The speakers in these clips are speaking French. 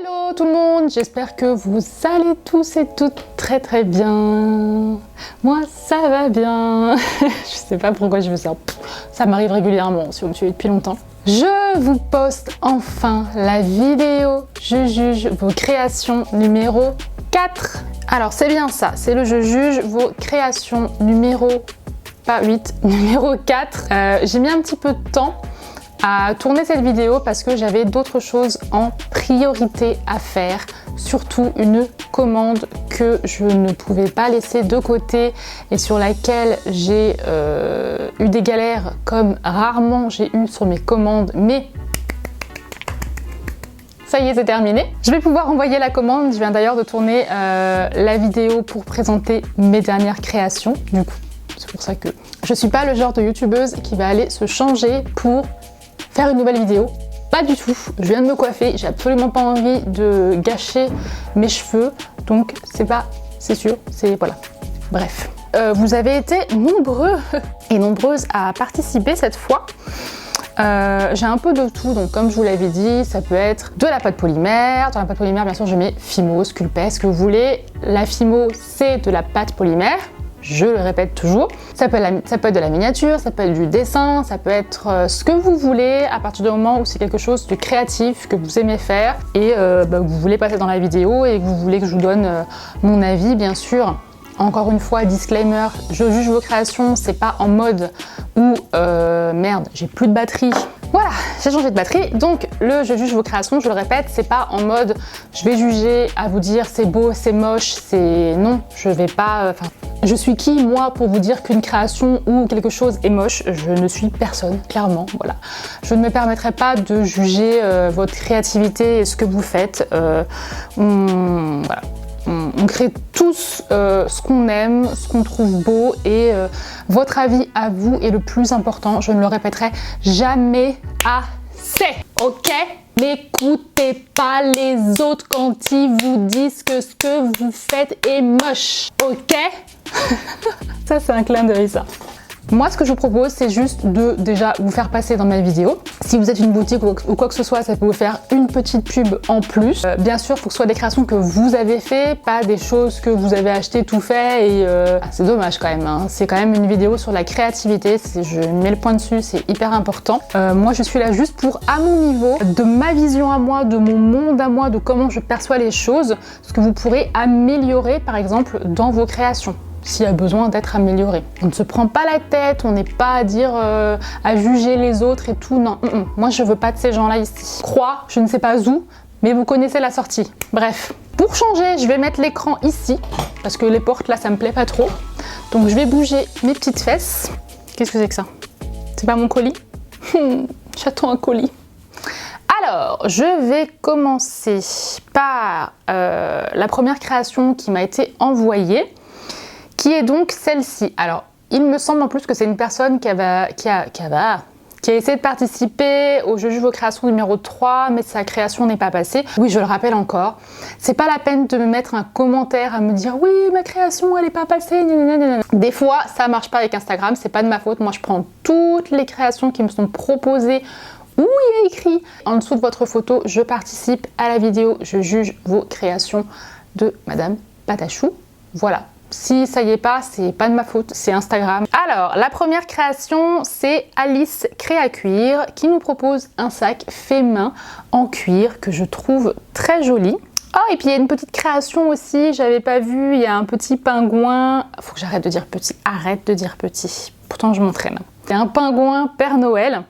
Hello tout le monde, j'espère que vous allez tous et toutes très bien. Moi ça va bien. Je sais pas pourquoi je fais ça. Ça m'arrive régulièrement si vous me suivez depuis longtemps. Je vous poste enfin la vidéo Je juge vos créations numéro 4. Alors c'est bien ça, c'est le Je juge vos créations numéro, pas 8, numéro 4. J'ai mis un petit peu de temps à tourner cette vidéo parce que j'avais d'autres choses en priorité à faire, surtout une commande que je ne pouvais pas laisser de côté et sur laquelle j'ai eu des galères comme rarement j'ai eu sur mes commandes, mais ça y est, c'est terminé. Je vais pouvoir envoyer la commande. Je viens d'ailleurs de tourner la vidéo pour présenter mes dernières créations. Du coup, c'est pour ça que je suis pas le genre de youtubeuse qui va aller se changer pour faire une nouvelle vidéo. Pas du tout. Je viens de me coiffer. J'ai absolument pas envie de gâcher mes cheveux. Donc c'est sûr, c'est voilà. Bref. Vous avez été nombreux et nombreuses à participer cette fois. J'ai un peu de tout, donc comme je vous l'avais dit, ça peut être de la pâte polymère. Dans la pâte polymère, bien sûr, je mets Fimo, Sculpey, ce que vous voulez. La Fimo, c'est de la pâte polymère. Je le répète toujours. Ça peut être de la miniature, ça peut être du dessin, ça peut être ce que vous voulez à partir du moment où c'est quelque chose de créatif que vous aimez faire et que vous voulez passer dans la vidéo et que vous voulez que je vous donne mon avis, bien sûr. Encore une fois, disclaimer, je juge vos créations, c'est pas en mode où merde, j'ai plus de batterie. Voilà, j'ai changé de batterie, donc le je juge vos créations, je le répète, c'est pas en mode je vais juger à vous dire c'est beau, c'est moche, c'est non, je vais pas. Je suis qui moi pour vous dire qu'une création ou quelque chose est moche? Je ne suis personne, clairement, voilà. Je ne me permettrai pas de juger votre créativité et ce que vous faites. Voilà. On crée tous ce qu'on aime, ce qu'on trouve beau et votre avis à vous est le plus important. Je ne le répéterai jamais assez, ok? N'écoutez pas les autres quand ils vous disent que ce que vous faites est moche, ok? Ça c'est un clin d'œil ça. Moi, ce que je vous propose, c'est juste de déjà vous faire passer dans ma vidéo. Si vous êtes une boutique ou quoi que ce soit, ça peut vous faire une petite pub en plus. Bien sûr, il faut que ce soit des créations que vous avez fait, pas des choses que vous avez achetées tout fait. Et c'est dommage quand même. Hein. C'est quand même une vidéo sur la créativité. Je mets le point dessus, c'est hyper important. Moi, je suis là juste pour, à mon niveau, de ma vision à moi, de mon monde à moi, de comment je perçois les choses, ce que vous pourrez améliorer, par exemple, dans vos créations. S'il y a besoin d'être amélioré. On ne se prend pas la tête, on n'est pas à dire, à juger les autres et tout, non. Moi je veux pas de ces gens-là ici. Croix, je ne sais pas où, mais vous connaissez la sortie. Bref, pour changer, je vais mettre l'écran ici, parce que les portes là, ça me plaît pas trop. Donc je vais bouger mes petites fesses. Qu'est-ce que c'est que ça? C'est pas mon colis? J'attends un colis. Alors, je vais commencer par la première création qui m'a été envoyée, qui est donc celle-ci. Alors, il me semble en plus que c'est une personne qui a essayé de participer au Je juge vos créations numéro 3, mais sa création n'est pas passée. Oui, je le rappelle encore, c'est pas la peine de me mettre un commentaire à me dire « Oui, ma création, elle n'est pas passée, nanana. » Des fois, ça marche pas avec Instagram, c'est pas de ma faute. Moi, je prends toutes les créations qui me sont proposées où il y a écrit en dessous de votre photo « Je participe à la vidéo, je juge vos créations de Madame Patachou. » Voilà. Si ça y est pas, c'est pas de ma faute, c'est Instagram. Alors, la première création, c'est Alice Créa Cuir qui nous propose un sac fait main en cuir que je trouve très joli. Oh, et puis il y a une petite création aussi, j'avais pas vu, il y a un petit pingouin. Faut que j'arrête de dire petit, arrête de dire petit. Pourtant, je m'entraîne. C'est un pingouin Père Noël.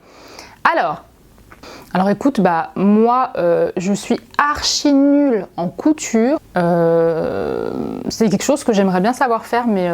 Alors écoute, moi je suis archi nulle en couture. C'est quelque chose que j'aimerais bien savoir faire, mais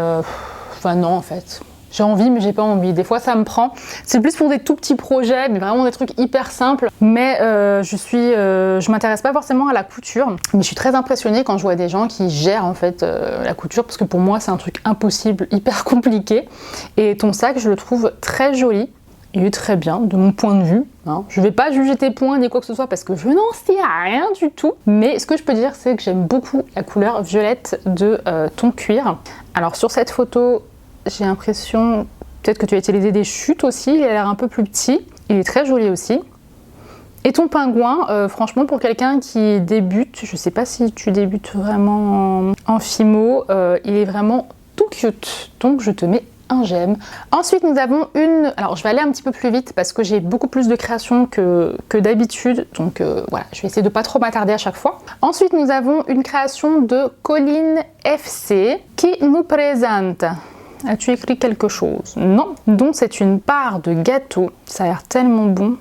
non en fait. J'ai envie mais j'ai pas envie. Des fois ça me prend. C'est plus pour des tout petits projets, mais vraiment des trucs hyper simples. Mais je m'intéresse pas forcément à la couture. Mais je suis très impressionnée quand je vois des gens qui gèrent en fait la couture, parce que pour moi c'est un truc impossible, hyper compliqué. Et ton sac, je le trouve très joli. Il est très bien de mon point de vue. Hein. Je vais pas juger tes points ni quoi que ce soit parce que je n'en sais rien du tout. Mais ce que je peux dire, c'est que j'aime beaucoup la couleur violette de ton cuir. Alors sur cette photo, j'ai l'impression peut-être que tu as utilisé des chutes aussi. Il a l'air un peu plus petit. Il est très joli aussi. Et ton pingouin, franchement pour quelqu'un qui débute, je sais pas si tu débutes vraiment en Fimo, il est vraiment tout cute, donc je te mets un j'aime. Ensuite nous avons une, alors je vais aller un petit peu plus vite parce que j'ai beaucoup plus de créations que d'habitude, donc voilà, je vais essayer de pas trop m'attarder à chaque fois. Ensuite nous avons une création de Colline FC qui nous présente. As-tu écrit quelque chose? Non. Donc c'est une part de gâteau, ça a l'air tellement bon.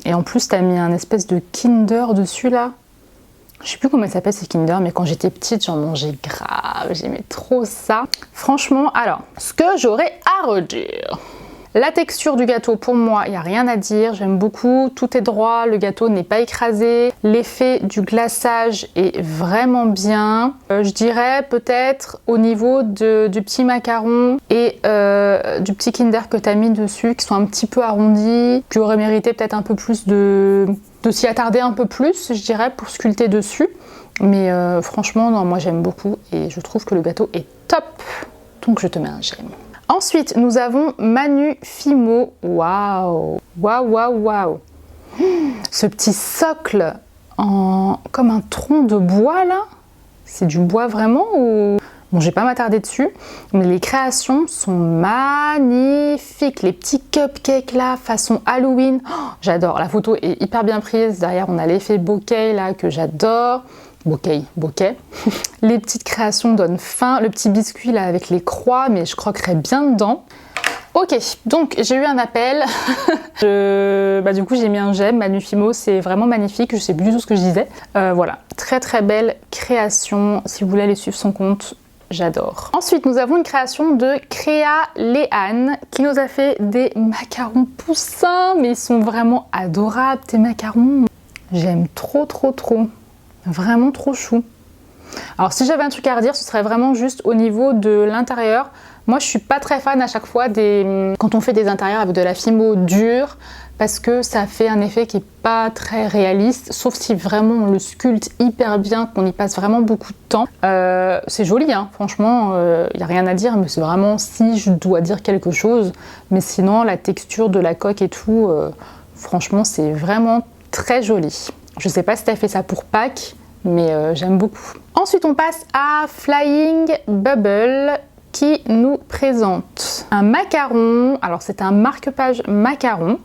Et en plus t'as mis un espèce de Kinder dessus là. Je sais plus comment ça s'appelle ces Kinder, mais quand j'étais petite, j'en mangeais grave, j'aimais trop ça. Franchement, alors, ce que j'aurais à redire. La texture du gâteau, pour moi, il n'y a rien à dire, j'aime beaucoup, tout est droit, le gâteau n'est pas écrasé, l'effet du glaçage est vraiment bien. Je dirais peut-être au niveau du petit macaron et du petit Kinder que tu as mis dessus, qui sont un petit peu arrondis, qui auraient mérité peut-être un peu plus de s'y attarder un peu plus, je dirais, pour sculpter dessus. Mais franchement, non, moi j'aime beaucoup et je trouve que le gâteau est top. Donc je te mets un j'aime. Ensuite, nous avons Manu Fimo. Waouh! Waouh, waouh, waouh! Ce petit socle comme un tronc de bois là. C'est du bois vraiment ou... Bon, je vais pas m'attarder dessus, mais les créations sont magnifiques. Les petits cupcakes là, façon Halloween. Oh, j'adore. La photo est hyper bien prise. Derrière, on a l'effet bokeh là que j'adore. Bokeh. Les petites créations donnent faim. Le petit biscuit là avec les croix, mais je croquerai bien dedans. Ok, donc j'ai eu un appel. Du coup j'ai mis un j'aime. Manu Fimo, c'est vraiment magnifique. Je sais plus du tout ce que je disais. Voilà, très très belle création. Si vous voulez aller suivre son compte, j'adore. Ensuite, nous avons une création de Créa Léane qui nous a fait des macarons poussins, mais ils sont vraiment adorables, tes macarons. J'aime trop, trop, trop. Vraiment trop chou. Alors si j'avais un truc à redire, ce serait vraiment juste au niveau de l'intérieur. Moi je suis pas très fan à chaque fois quand on fait des intérieurs avec de la Fimo dure, parce que ça fait un effet qui est pas très réaliste, sauf si vraiment on le sculpte hyper bien, qu'on y passe vraiment beaucoup de temps. C'est joli hein, franchement, y a rien à dire, mais c'est vraiment si je dois dire quelque chose. Mais sinon la texture de la coque et tout, franchement c'est vraiment très joli. Je sais pas si tu as fait ça pour Pâques, mais j'aime beaucoup. Ensuite, on passe à Flying Bubble qui nous présente un macaron. Alors, c'est un marque-page macaron.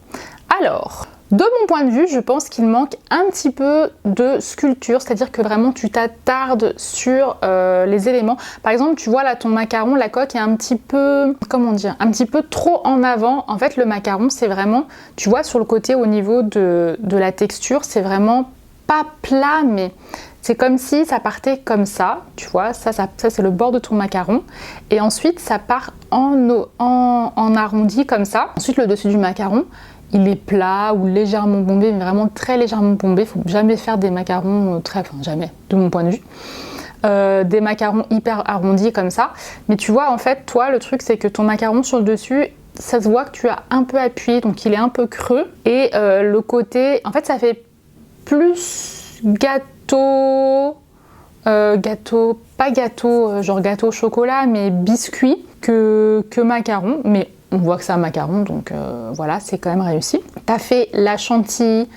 Alors, de mon point de vue, je pense qu'il manque un petit peu de sculpture, c'est-à-dire que vraiment tu t'attardes sur les éléments. Par exemple, tu vois là ton macaron, la coque est un petit peu, comment dire, un petit peu trop en avant. En fait, le macaron, c'est vraiment, tu vois sur le côté au niveau de la texture, c'est vraiment pas plat, mais c'est comme si ça partait comme ça, tu vois, ça c'est le bord de ton macaron. Et ensuite, ça part en arrondi comme ça. Ensuite, le dessus du macaron, il est plat ou légèrement bombé, mais vraiment très légèrement bombé. Faut jamais faire des macarons jamais, de mon point de vue. Des macarons hyper arrondis comme ça. Mais tu vois, en fait, toi, le truc, c'est que ton macaron sur le dessus, ça se voit que tu as un peu appuyé, donc il est un peu creux. Et le côté, en fait, ça fait plus gâteau, pas gâteau, genre gâteau au chocolat, mais biscuit que macaron. Mais on voit que c'est un macaron, donc voilà, c'est quand même réussi. T'as fait la chantilly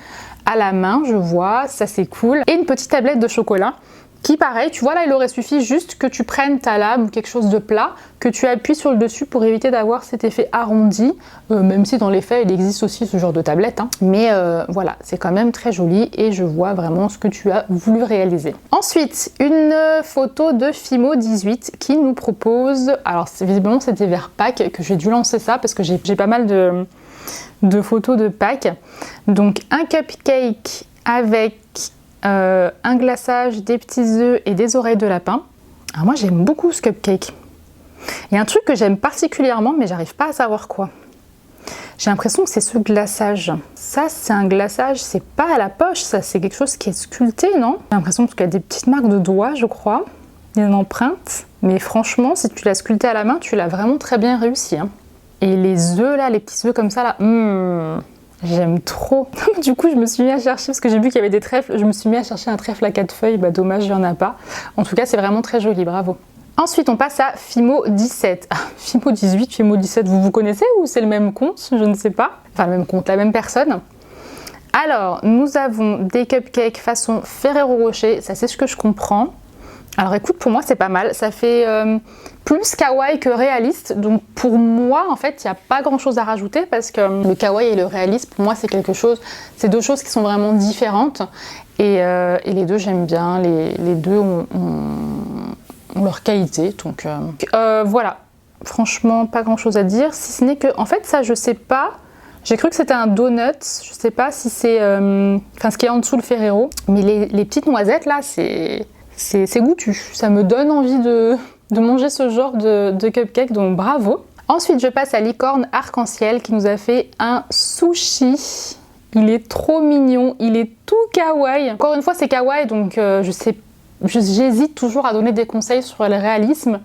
à la main, je vois, ça c'est cool. Et une petite tablette de chocolat qui, pareil, tu vois là, il aurait suffi juste que tu prennes ta lame ou quelque chose de plat, que tu appuies sur le dessus pour éviter d'avoir cet effet arrondi, même si dans les faits, il existe aussi ce genre de tablette. Hein. Mais voilà, c'est quand même très joli et je vois vraiment ce que tu as voulu réaliser. Ensuite, une photo de Fimo 18 qui nous propose, alors visiblement c'était vers Pâques que j'ai dû lancer ça parce que j'ai pas mal de photos de Pâques. Donc un cupcake avec un glaçage, des petits œufs et des oreilles de lapin. Alors moi j'aime beaucoup ce cupcake. Il y a un truc que j'aime particulièrement mais j'arrive pas à savoir quoi. J'ai l'impression que c'est ce glaçage. Ça c'est un glaçage, c'est pas à la poche, ça c'est quelque chose qui est sculpté, non? J'ai l'impression qu'il y a des petites marques de doigts je crois. Il y a une empreinte. Mais franchement si tu l'as sculpté à la main, tu l'as vraiment très bien réussi. Hein. Et les œufs là, les petits œufs comme ça là, j'aime trop. Du coup, je me suis mis à chercher, parce que j'ai vu qu'il y avait des trèfles, je me suis mis à chercher un trèfle à 4 feuilles, bah dommage, il n'y en a pas. En tout cas, c'est vraiment très joli, bravo. Ensuite, on passe à Fimo 17. Fimo 18, Fimo 17, vous connaissez ou c'est le même compte? Je ne sais pas. Enfin, le même compte, la même personne. Alors, nous avons des cupcakes façon Ferrero Rocher, ça c'est ce que je comprends. Alors écoute, pour moi c'est pas mal, ça fait plus kawaii que réaliste, donc pour moi en fait il n'y a pas grand chose à rajouter parce que le kawaii et le réaliste pour moi c'est quelque chose, c'est deux choses qui sont vraiment différentes et les deux j'aime bien, les deux ont leur qualité, donc voilà, franchement pas grand chose à dire, si ce n'est que en fait ça je sais pas. J'ai cru que c'était un donut, je sais pas si c'est enfin ce qui est en dessous le Ferrero, mais les petites noisettes là, c'est goûtu. Ça me donne envie de manger ce genre de cupcake, donc bravo. Ensuite, je passe à Licorne Arc-en-Ciel qui nous a fait un sushi. Il est trop mignon, il est tout kawaii. Encore une fois, c'est kawaii, donc je sais. J'hésite toujours à donner des conseils sur le réalisme,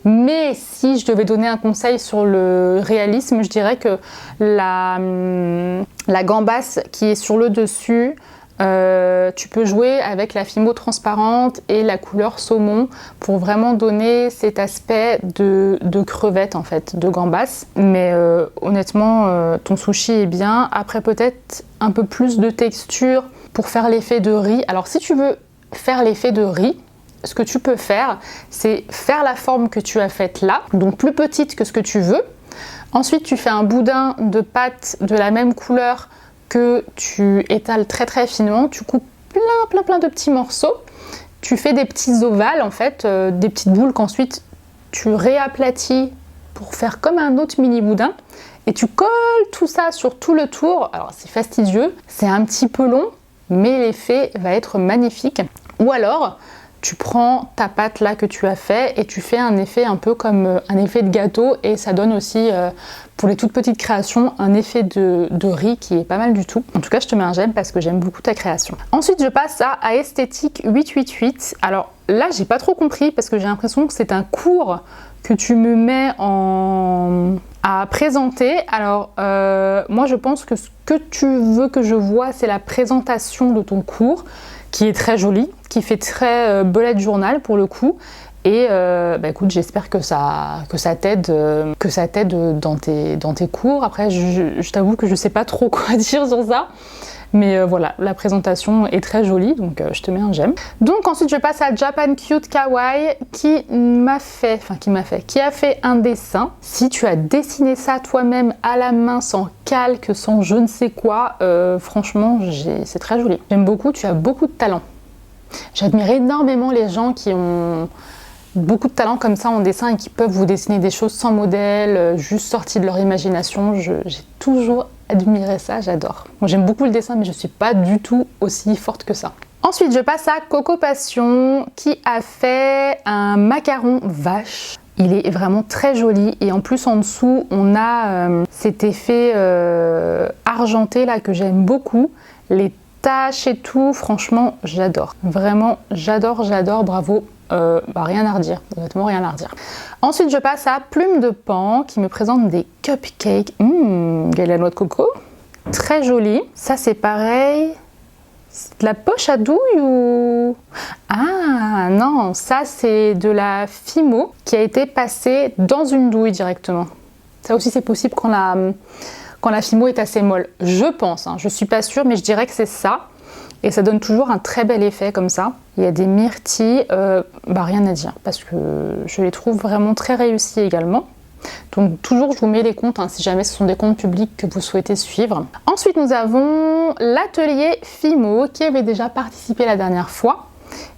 mais si je devais donner un conseil sur le réalisme, je dirais que la gambasse qui est sur le dessus, tu peux jouer avec la fimo transparente et la couleur saumon pour vraiment donner cet aspect de crevette en fait, de gambasse. Mais honnêtement, ton sushi est bien. Après peut-être un peu plus de texture pour faire l'effet de riz. Alors si tu veux faire l'effet de riz, ce que tu peux faire, c'est faire la forme que tu as faite là, donc plus petite que ce que tu veux. Ensuite, tu fais un boudin de pâte de la même couleur que tu étales très très finement. Tu coupes plein de petits morceaux. Tu fais des petits ovales en fait, des petites boules qu'ensuite tu réaplatis pour faire comme un autre mini boudin. Et tu colles tout ça sur tout le tour. Alors c'est fastidieux, c'est un petit peu long, mais l'effet va être magnifique. Ou alors, tu prends ta pâte là que tu as fait et tu fais un effet un peu comme un effet de gâteau et ça donne aussi, pour les toutes petites créations, un effet de riz qui est pas mal du tout. En tout cas, je te mets un j'aime parce que j'aime beaucoup ta création. Ensuite, je passe à Esthétique 888. Alors là, j'ai pas trop compris parce que j'ai l'impression que c'est un cours que tu me mets à présenter. Alors moi je pense que ce que tu veux que je vois, c'est la présentation de ton cours qui est très jolie, qui fait très bullet journal pour le coup. Et écoute, j'espère que ça t'aide dans tes cours. Après, je t'avoue que je sais pas trop quoi dire sur ça. Mais voilà, la présentation est très jolie, donc je te mets un j'aime. Donc ensuite, je passe à Japan Cute Kawaii qui a fait un dessin. Si tu as dessiné ça toi-même à la main, sans calque, sans je ne sais quoi, franchement, c'est très joli. J'aime beaucoup, tu as beaucoup de talent. J'admire énormément les gens qui ont beaucoup de talent comme ça en dessin et qui peuvent vous dessiner des choses sans modèle, juste sorties de leur imagination. J'ai toujours admiré ça, j'adore. Moi j'aime beaucoup le dessin mais je suis pas du tout aussi forte que ça. Ensuite je passe à Coco Passion qui a fait un macaron vache. Il est vraiment très joli et en plus en dessous on a cet effet argenté là que j'aime beaucoup. Les taches et tout, franchement j'adore. Vraiment j'adore, bravo. Rien à redire, honnêtement rien à redire. Ensuite je passe à Plume de Pan qui me présente des cupcakes. Il y a la noix de coco, très jolie. Ça c'est pareil, c'est de la poche à douille ou... Ah non, ça c'est de la fimo qui a été passée dans une douille directement. Ça aussi c'est possible quand la fimo est assez molle, je pense, hein. Je suis pas sûre mais je dirais que c'est ça. Et ça donne toujours un très bel effet comme ça. Il y a des myrtilles, rien à dire, parce que je les trouve vraiment très réussis également. Donc toujours je vous mets les comptes, hein, si jamais ce sont des comptes publics que vous souhaitez suivre. Ensuite nous avons l'atelier Fimo qui avait déjà participé la dernière fois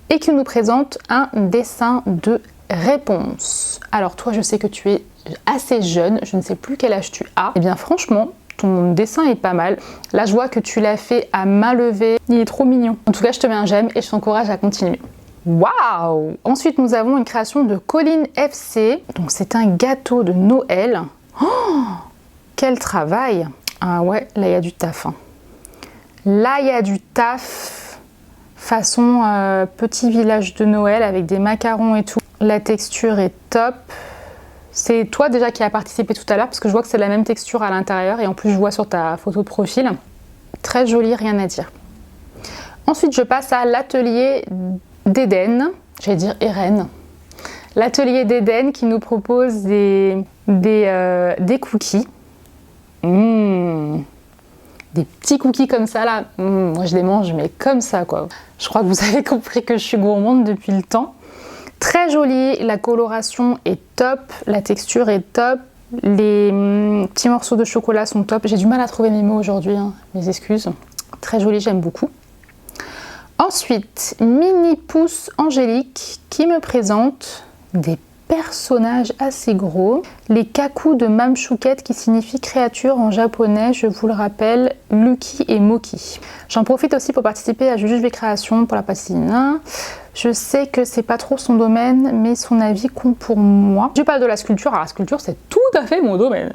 et qui nous présente un dessin de réponse. Alors toi je sais que tu es assez jeune, je ne sais plus quel âge tu as. Et bien franchement, ton dessin est pas mal. Là, je vois que tu l'as fait à main levée. Il est trop mignon. En tout cas, je te mets un j'aime et je t'encourage à continuer. Waouh! Ensuite, nous avons une création de Colline FC. Donc, c'est un gâteau de Noël. Oh! Quel travail! Ah ouais, là, il y a du taf. Hein. Là, il y a du taf. Façon petit village de Noël avec des macarons et tout. La texture est top. C'est toi déjà qui as participé tout à l'heure parce que je vois que c'est la même texture à l'intérieur et en plus je vois sur ta photo de profil. Très joli, rien à dire. Ensuite je passe à l'atelier d'Eden, j'allais dire Eren. L'atelier d'Eden qui nous propose des cookies. Des petits cookies comme ça là, moi je les mange mais comme ça quoi. Je crois que vous avez compris que je suis gourmande depuis le temps. Très joli, la coloration est top, la texture est top, les petits morceaux de chocolat sont top. J'ai du mal à trouver mes mots aujourd'hui, hein, mes excuses. Très joli, j'aime beaucoup. Ensuite, Mini Pouce Angélique qui me présente des personnages assez gros. Les kaku de Mam Chouquette qui signifie créature en japonais, je vous le rappelle, Lucky et Moki. J'en profite aussi pour participer à Jujube Création pour la pastina. Je sais que c'est pas trop son domaine, mais son avis compte pour moi. Je parle de la sculpture, alors la sculpture c'est tout à fait mon domaine.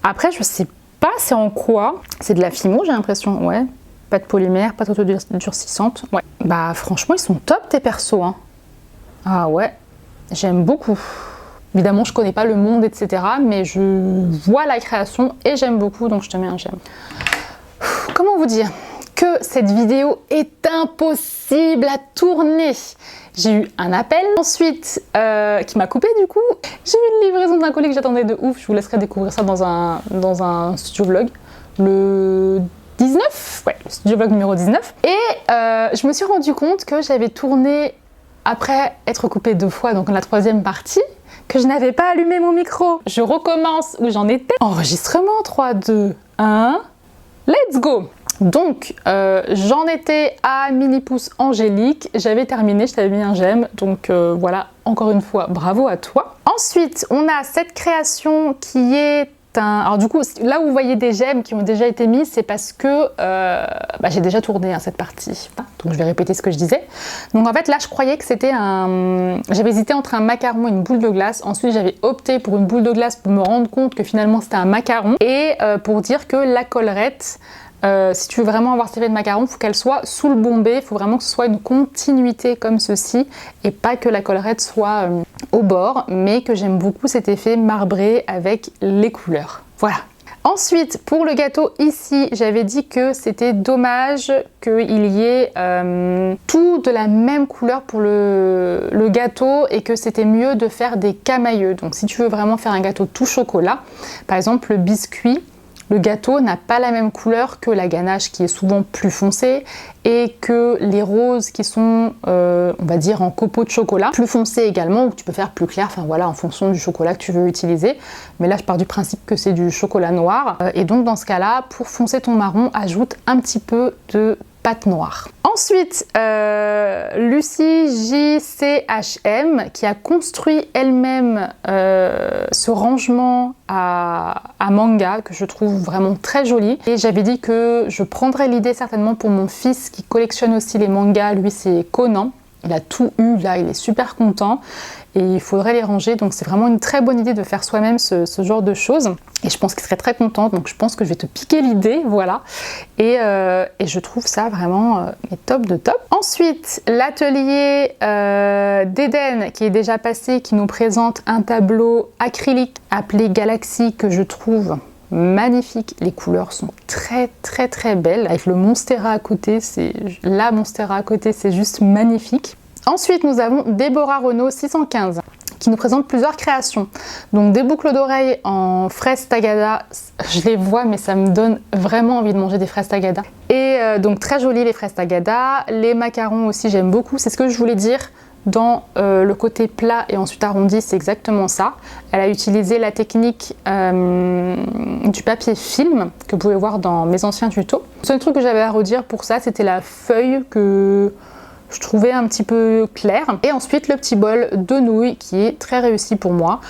Après je sais pas c'est en quoi, c'est de la fimo j'ai l'impression, ouais. Pas de polymère, pas d'autodurcissante, ouais. Bah franchement ils sont top tes persos, hein. Ah ouais. J'aime beaucoup. Évidemment, je connais pas le monde, etc. Mais je vois la création et j'aime beaucoup, donc je te mets un j'aime. Comment vous dire que cette vidéo est impossible à tourner. J'ai eu un appel ensuite qui m'a coupé du coup. J'ai eu une livraison d'un colis que j'attendais de ouf. Je vous laisserai découvrir ça dans un studio vlog. Le 19, ouais, le studio vlog numéro 19. Et je me suis rendu compte que j'avais tourné après être coupée 2 fois, donc la 3e partie, que je n'avais pas allumé mon micro. Je recommence où j'en étais. Enregistrement 3, 2, 1, let's go! Donc, j'en étais à Mini Pouce Angélique, j'avais terminé, je t'avais mis un j'aime, donc voilà, encore une fois, bravo à toi. Ensuite, on a cette création qui est alors du coup, là où vous voyez des j'aime qui ont déjà été mis, c'est parce que j'ai déjà tourné cette partie. Donc je vais répéter ce que je disais. Donc en fait là, je croyais que c'était un... J'avais hésité entre un macaron et une boule de glace. Ensuite, j'avais opté pour une boule de glace pour me rendre compte que finalement c'était un macaron. Et pour dire que la collerette, si tu veux vraiment avoir cet effet de macaron, il faut qu'elle soit sous le bombé, il faut vraiment que ce soit une continuité comme ceci et pas que la collerette soit au bord, mais que j'aime beaucoup cet effet marbré avec les couleurs. Voilà. Ensuite, pour le gâteau ici, j'avais dit que c'était dommage qu'il y ait tout de la même couleur pour le gâteau et que c'était mieux de faire des camailleux. Donc si tu veux vraiment faire un gâteau tout chocolat, par exemple le biscuit, le gâteau n'a pas la même couleur que la ganache qui est souvent plus foncée et que les roses qui sont, on va dire, en copeaux de chocolat, plus foncés également, ou tu peux faire plus clair, enfin voilà, en fonction du chocolat que tu veux utiliser. Mais là, je pars du principe que c'est du chocolat noir. Et donc, dans ce cas-là, pour foncer ton marron, ajoute un petit peu de pâte noire. Ensuite, Lucie JCHM qui a construit elle-même ce rangement à manga que je trouve vraiment très joli. Et j'avais dit que je prendrais l'idée certainement pour mon fils qui collectionne aussi les mangas. Lui, c'est Conan. Il a tout eu, là, il est super content et il faudrait les ranger. Donc c'est vraiment une très bonne idée de faire soi-même ce genre de choses. Et je pense qu'il serait très content, donc je pense que je vais te piquer l'idée, voilà. Et je trouve ça vraiment top de top. Ensuite, l'atelier d'Eden qui est déjà passé, qui nous présente un tableau acrylique appelé Galaxy que je trouve magnifique. Les couleurs sont très très très belles. Avec le Monstera à côté, c'est la Monstera à côté, c'est juste magnifique. Ensuite, nous avons Déborah Renaud 615 qui nous présente plusieurs créations. Donc des boucles d'oreilles en fraises tagada, je les vois mais ça me donne vraiment envie de manger des fraises tagada. Et donc très jolies les fraises tagada. Les macarons aussi j'aime beaucoup, c'est ce que je voulais dire. Dans le côté plat et ensuite arrondi, c'est exactement ça. Elle a utilisé la technique du papier film que vous pouvez voir dans mes anciens tutos. Le seul truc que j'avais à redire pour ça, c'était la feuille que je trouvais un petit peu claire. Et ensuite le petit bol de nouilles qui est très réussi pour moi.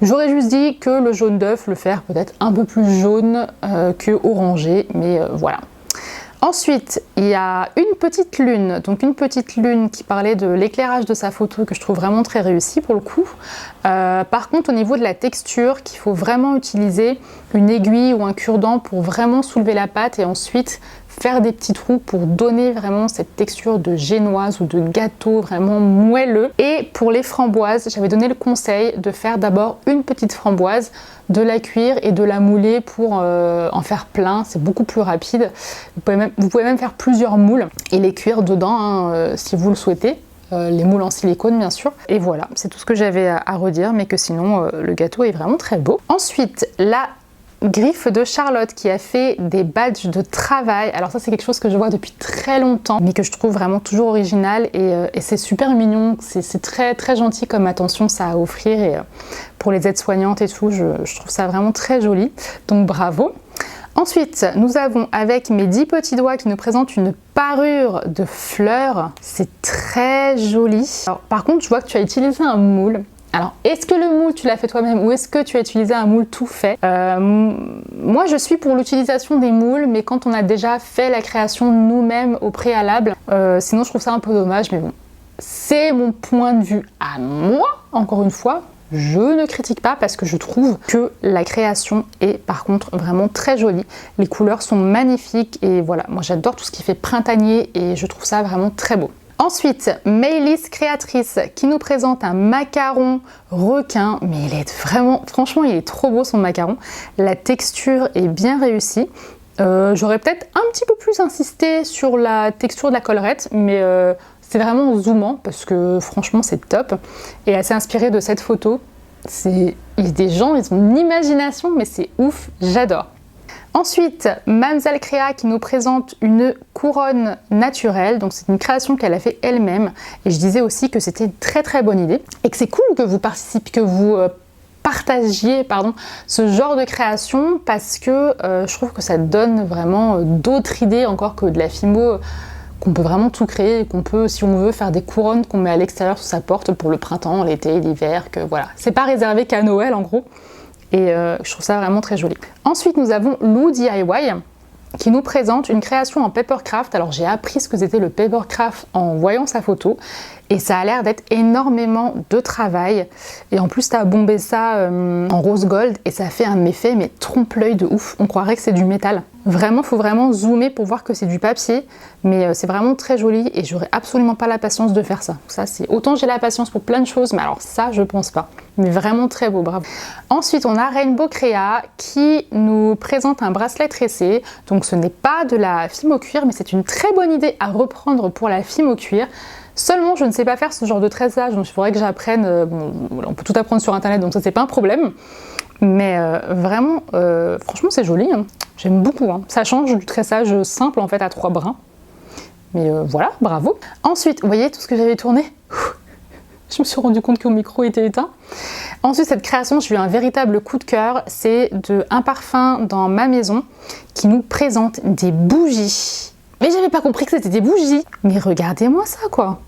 J'aurais juste dit que le jaune d'œuf, le faire peut-être un peu plus jaune que orangé, mais voilà. Ensuite, il y a une petite lune, donc une petite lune qui parlait de l'éclairage de sa photo que je trouve vraiment très réussi pour le coup. Par contre, au niveau de la texture, qu'il faut vraiment utiliser une aiguille ou un cure-dent pour vraiment soulever la pâte et ensuite faire des petits trous pour donner vraiment cette texture de génoise ou de gâteau vraiment moelleux. Et pour les framboises, j'avais donné le conseil de faire d'abord une petite framboise, de la cuire et de la mouler pour en faire plein, c'est beaucoup plus rapide. Vous pouvez même faire plusieurs moules et les cuire dedans si vous le souhaitez. Les moules en silicone bien sûr. Et voilà, c'est tout ce que j'avais à redire, mais que sinon le gâteau est vraiment très beau. Ensuite, la Griffes de Charlotte qui a fait des badges de travail. Alors ça c'est quelque chose que je vois depuis très longtemps mais que je trouve vraiment toujours original et c'est super mignon, c'est très très gentil comme attention ça à offrir et pour les aides-soignantes et tout, je trouve ça vraiment très joli, donc bravo. Ensuite, nous avons avec mes 10 petits doigts qui nous présentent une parure de fleurs, c'est très joli. Alors par contre je vois que tu as utilisé un moule. Alors, est-ce que le moule, tu l'as fait toi-même ou est-ce que tu as utilisé un moule tout fait? Moi, je suis pour l'utilisation des moules, mais quand on a déjà fait la création nous-mêmes au préalable, sinon je trouve ça un peu dommage, mais bon. C'est mon point de vue à moi, encore une fois. Je ne critique pas parce que je trouve que la création est par contre vraiment très jolie. Les couleurs sont magnifiques et voilà, moi j'adore tout ce qui fait printanier et je trouve ça vraiment très beau. Ensuite, Maylis Créatrice qui nous présente un macaron requin, mais il est vraiment, franchement, il est trop beau son macaron. La texture est bien réussie. J'aurais peut-être un petit peu plus insisté sur la texture de la collerette, mais c'est vraiment zoomant parce que franchement c'est top. Et assez inspiré de cette photo. Des gens, ils ont une imagination, mais c'est ouf, j'adore. Ensuite, Mamzelle Créa qui nous présente une couronne naturelle, donc c'est une création qu'elle a fait elle-même et je disais aussi que c'était une très très bonne idée et que c'est cool que vous partagiez ce genre de création parce que je trouve que ça donne vraiment d'autres idées encore que de la fimo, qu'on peut vraiment tout créer et qu'on peut, si on veut, faire des couronnes qu'on met à l'extérieur sous sa porte pour le printemps, l'été, l'hiver, que voilà. C'est pas réservé qu'à Noël en gros. Et je trouve ça vraiment très joli. Ensuite, nous avons Lou DIY qui nous présente une création en papercraft. Alors j'ai appris ce que c'était le papercraft en voyant sa photo et ça a l'air d'être énormément de travail. Et en plus, tu as bombé ça en rose gold et ça fait un effet mais trompe-l'œil de ouf. On croirait que c'est du métal. Vraiment, faut vraiment zoomer pour voir que c'est du papier, mais c'est vraiment très joli et j'aurais absolument pas la patience de faire ça. Ça, c'est autant j'ai la patience pour plein de choses, mais alors ça, je pense pas. Mais vraiment très beau, bravo. Ensuite, on a Rainbow Créa qui nous présente un bracelet tressé. Donc, ce n'est pas de la fime au cuir, mais c'est une très bonne idée à reprendre pour la fime au cuir. Seulement, je ne sais pas faire ce genre de tressage, donc il faudrait que j'apprenne. Bon, on peut tout apprendre sur internet, donc ça, c'est pas un problème. Mais vraiment, franchement, c'est joli. Hein. J'aime beaucoup. Hein. Ça change du tressage simple en fait à 3 brins. Mais voilà, bravo. Ensuite, vous voyez tout ce que j'avais tourné? Je me suis rendu compte que mon micro était éteint. Ensuite, cette création, j'ai eu un véritable coup de cœur. C'est de Un parfum dans ma maison qui nous présente des bougies. Mais j'avais pas compris que c'était des bougies. Mais regardez-moi ça, quoi.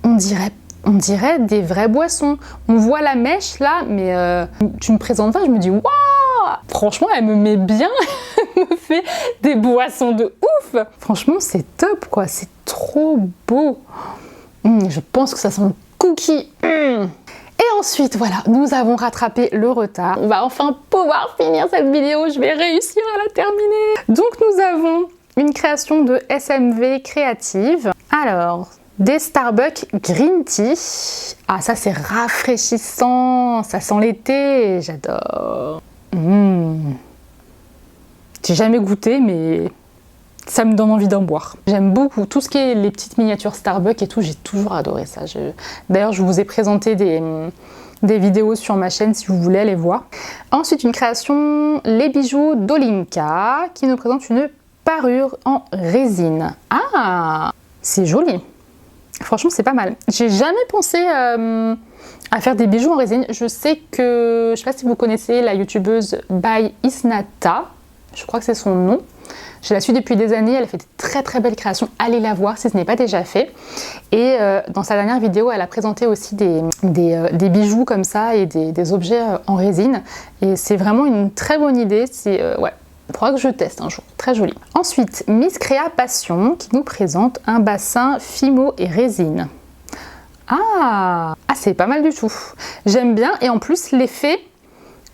On dirait des vraies boissons. On voit la mèche là, mais tu me présentes ça, je me dis waouh! Franchement, elle me met bien, elle me fait des boissons de ouf. Franchement, c'est top quoi, c'est trop beau. Je pense que ça sent le cookie. Et ensuite, voilà, nous avons rattrapé le retard. On va enfin pouvoir finir cette vidéo, je vais réussir à la terminer. Donc nous avons une création de SMV créative. Alors, des Starbucks Green Tea. Ah, ça c'est rafraîchissant, ça sent l'été, j'adore. J'ai jamais goûté, mais ça me donne envie d'en boire. J'aime beaucoup tout ce qui est les petites miniatures Starbucks et tout, j'ai toujours adoré ça. D'ailleurs, je vous ai présenté des vidéos sur ma chaîne si vous voulez aller voir. Ensuite, une création, les bijoux d'Olinka, qui nous présente une parure en résine. Ah, c'est joli. Franchement, c'est pas mal. J'ai jamais pensé à faire des bijoux en résine. Je sais que, je sais pas si vous connaissez la youtubeuse By Isnata, je crois que c'est son nom. Je la suis depuis des années, elle fait de très très belles créations. Allez la voir si ce n'est pas déjà fait. Et dans sa dernière vidéo, elle a présenté aussi des bijoux comme ça et des objets en résine. Et c'est vraiment une très bonne idée. Ouais. Il faudra que je teste un jour, très joli. Ensuite, Miss Créa Passion qui nous présente un bassin fimo et résine. Ah, c'est pas mal du tout. J'aime bien et en plus l'effet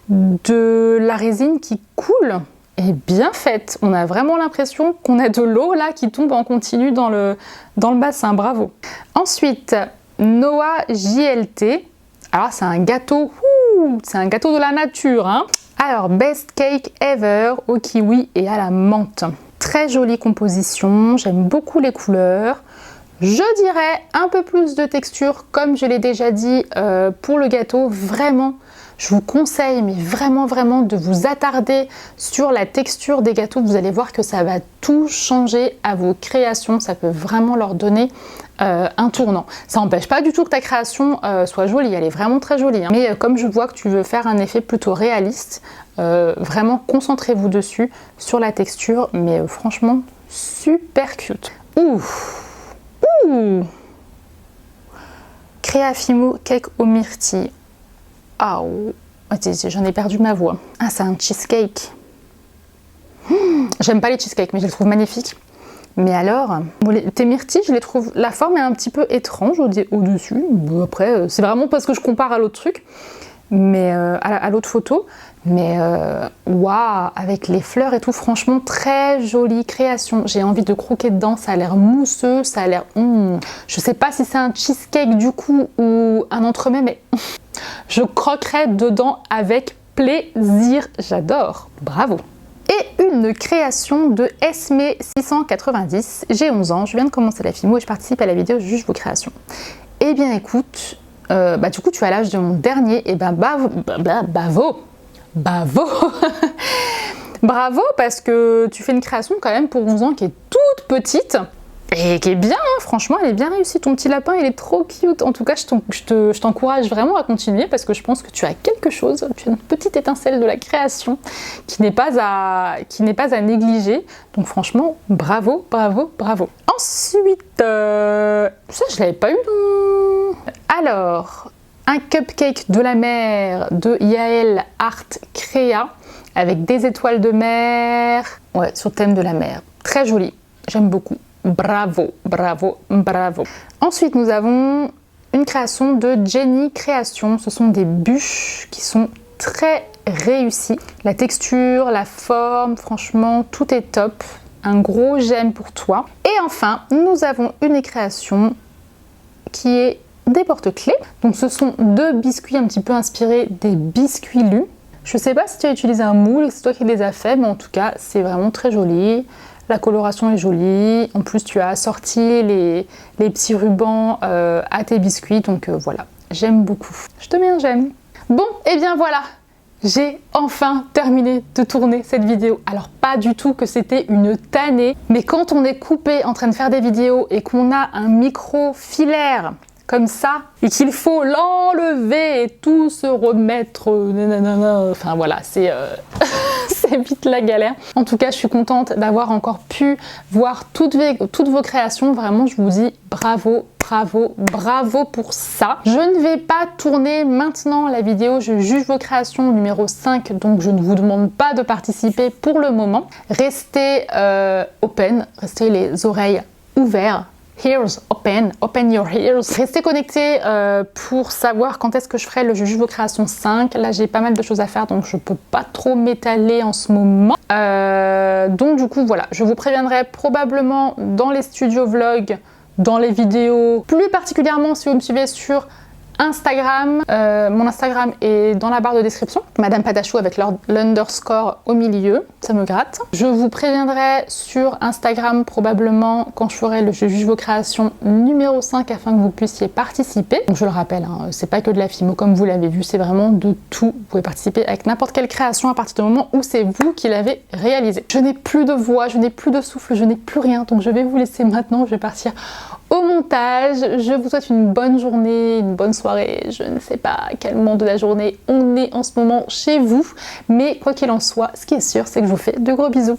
de la résine qui coule est bien faite. On a vraiment l'impression qu'on a de l'eau là qui tombe en continu dans le bassin, bravo. Ensuite, Noah JLT. Alors c'est un gâteau, c'est un gâteau de la nature, hein. Alors, Best Cake Ever au kiwi et à la menthe. Très jolie composition, j'aime beaucoup les couleurs. Je dirais un peu plus de texture, comme je l'ai déjà dit pour le gâteau. Vraiment, Je vous conseille, mais vraiment, vraiment, de vous attarder sur la texture des gâteaux. Vous allez voir que ça va tout changer à vos créations. Ça peut vraiment leur donner un tournant. Ça n'empêche pas du tout que ta création soit jolie, elle est vraiment très jolie. Hein. Mais comme je vois que tu veux faire un effet plutôt réaliste, vraiment concentrez-vous dessus, sur la texture, mais franchement, super cute. Ouh, ouh. Créafimo cake au myrtille. Ah, oh. J'en ai perdu ma voix. Ah, c'est un cheesecake. J'aime pas les cheesecakes, mais je les trouve magnifiques. Mais alors, tes myrtilles, je les trouve, la forme est un petit peu étrange au-dessus. Bon, après, c'est vraiment parce que je compare à l'autre truc, mais à l'autre photo. Mais waouh, avec les fleurs et tout, franchement, très jolie création. J'ai envie de croquer dedans, ça a l'air mousseux, ça a l'air... Je sais pas si c'est un cheesecake du coup ou un entremets, mais je croquerai dedans avec plaisir. J'adore, bravo. Et une création de Esme 690. J'ai 11 ans, je viens de commencer la Fimo et je participe à la vidéo Juge vos créations. Eh bien écoute, du coup tu as l'âge de mon dernier, et bravo. Bravo, parce que tu fais une création quand même pour 11 ans qui est toute petite et qui est bien, hein, franchement elle est bien réussie. Ton petit lapin il est trop cute. En tout cas je t'encourage vraiment à continuer parce que je pense que tu as quelque chose, tu as une petite étincelle de la création qui n'est pas à négliger. Donc franchement bravo, bravo, bravo. Ensuite, ça je l'avais pas eu Alors, un cupcake de la mer de Yael Art Créa avec des étoiles de mer, ouais, sur le thème de la mer. Très joli, j'aime beaucoup. Bravo, bravo, bravo. Ensuite, nous avons une création de Jenny Création. Ce sont des bûches qui sont très réussies. La texture, la forme, franchement, tout est top. Un gros j'aime pour toi. Et enfin, nous avons une création qui est des porte-clés. Donc ce sont deux biscuits un petit peu inspirés des biscuits lus. Je sais pas si tu as utilisé un moule et c'est toi qui les as fait, mais en tout cas c'est vraiment très joli. La coloration est jolie. En plus tu as assorti les petits rubans à tes biscuits. Donc voilà, j'aime beaucoup. Je te mets un j'aime. Bon, et bien voilà. J'ai enfin terminé de tourner cette vidéo. Alors pas du tout que c'était une tannée, mais quand on est coupé en train de faire des vidéos et qu'on a un micro filaire comme ça et qu'il faut l'enlever et tout se remettre, enfin voilà, c'est c'est vite la galère. En tout cas, je suis contente d'avoir encore pu voir toutes vos créations. Vraiment, je vous dis bravo, bravo, bravo pour ça. Je ne vais pas tourner maintenant la vidéo Je juge vos créations numéro 5, donc je ne vous demande pas de participer pour le moment. Restez open, restez les oreilles ouvertes. Ears open, open your ears. Restez connectés pour savoir quand est-ce que je ferai le Je juge vos créations 5. Là j'ai pas mal de choses à faire donc je peux pas trop m'étaler en ce moment. Donc du coup voilà, je vous préviendrai probablement dans les studios vlogs, dans les vidéos, plus particulièrement si vous me suivez sur Instagram. Mon Instagram est dans la barre de description, Madame Patachou avec l'underscore au milieu, ça me gratte. Je vous préviendrai sur Instagram probablement quand je ferai le Je juge vos créations numéro 5 afin que vous puissiez participer. Donc je le rappelle, hein, c'est pas que de la Fimo comme vous l'avez vu, c'est vraiment de tout. Vous pouvez participer avec n'importe quelle création à partir du moment où c'est vous qui l'avez réalisée. Je n'ai plus de voix, je n'ai plus de souffle, je n'ai plus rien, donc je vais vous laisser maintenant, je vais partir au montage. Je vous souhaite une bonne journée, une bonne soirée, je ne sais pas à quel moment de la journée on est en ce moment chez vous, mais quoi qu'il en soit, ce qui est sûr, c'est que je vous fais de gros bisous.